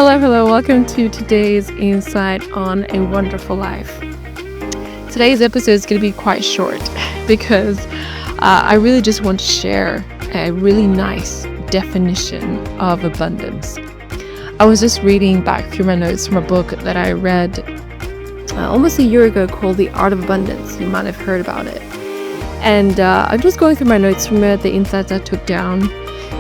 Hello. Welcome to today's insight on a wonderful life. Today's episode is going to be quite short because I really just want to share a really nice definition of abundance. I was just reading back through my notes from a book that I read almost a year ago called The Art of Abundance. You might have heard about it. And I'm just going through my notes from it, the insights I took down.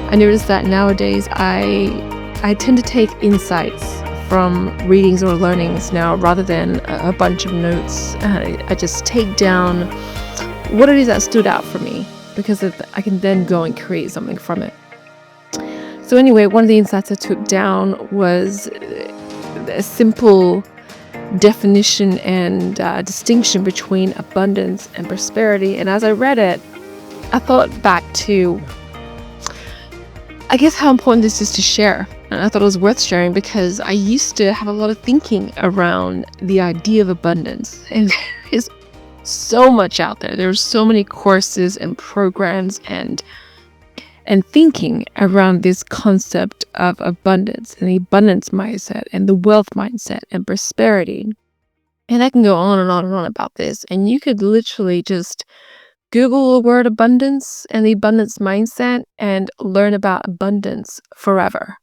I noticed that nowadays I tend to take insights from readings or learnings now rather than a bunch of notes. I just take down what it is that stood out for me because I can then go and create something from it. So anyway, one of the insights I took down was a simple definition and distinction between abundance and prosperity. And as I read it, I thought back to, I guess, how important this is to share. And I thought it was worth sharing because I used to have a lot of thinking around the idea of abundance. And there's so much out there. There's so many courses and programs and thinking around this concept of abundance and the abundance mindset and the wealth mindset and prosperity. And I can go on and on and on about this. And you could literally just Google the word abundance and the abundance mindset and learn about abundance forever.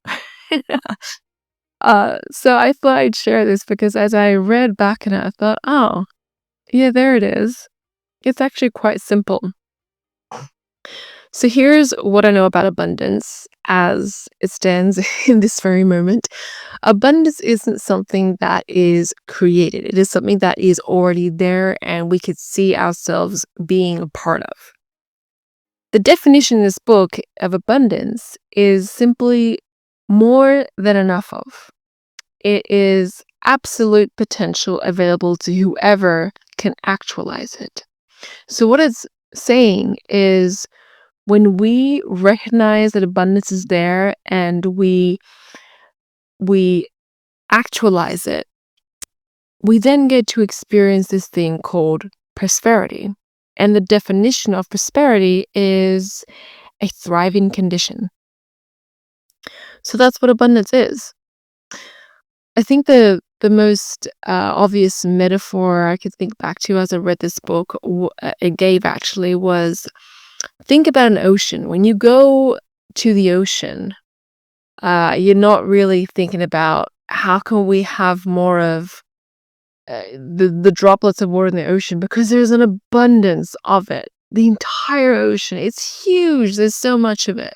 So I thought I'd share this because as I read back in it, I thought, oh, yeah, there it is. It's actually quite simple. So here's what I know about abundance as it stands in this very moment. Abundance isn't something that is created. It is something that is already there and we could see ourselves being a part of. The definition in this book of abundance is simply more than enough of. It is absolute potential available to whoever can actualize it. So what it's saying is when we recognize that abundance is there and we actualize it, we then get to experience this thing called prosperity. And the definition of prosperity is a thriving condition. So that's what abundance is. I think the most obvious metaphor I could think back to as I read this book, it gave actually was, think about an ocean. When you go to the ocean, you're not really thinking about how can we have more of the droplets of water in the ocean because there's an abundance of it. The entire ocean, it's huge. There's so much of it.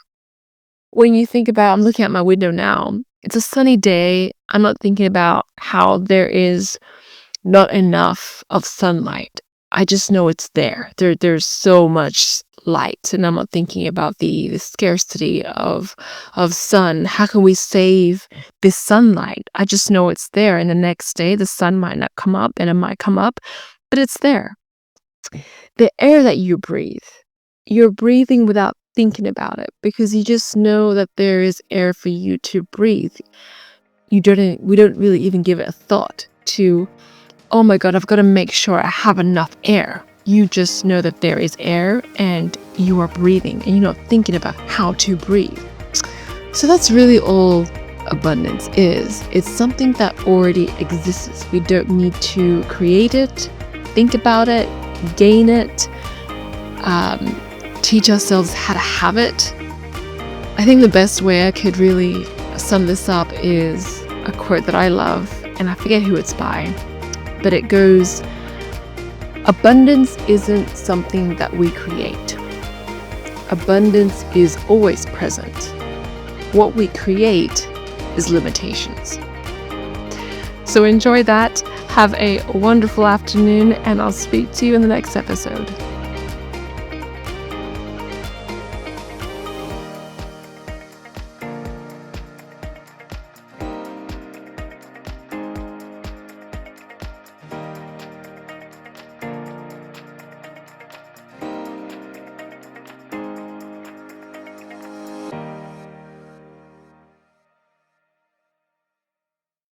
When you think about, I'm looking out my window now, it's a sunny day. I'm not thinking about how there is not enough of sunlight. I just know it's there. There's so much light, and I'm not thinking about the scarcity of sun. How can we save this sunlight? I just know it's there, and the next day the sun might not come up, and it might come up, but it's there. The air that you breathe, you're breathing without thinking about it because you just know that there is air for you to breathe. We don't really even give it a thought to, oh my God, I've got to make sure I have enough air. You just know that there is air and you are breathing and you're not thinking about how to breathe. So that's really all abundance is. It's something that already exists. We don't need to create it, think about it, gain it, teach ourselves how to have it. I think the best way I could really sum this up is a quote that I love, and I forget who it's by, but it goes, abundance isn't something that we create. Abundance is always present. What we create is limitations. So enjoy that. Have a wonderful afternoon, and I'll speak to you in the next episode.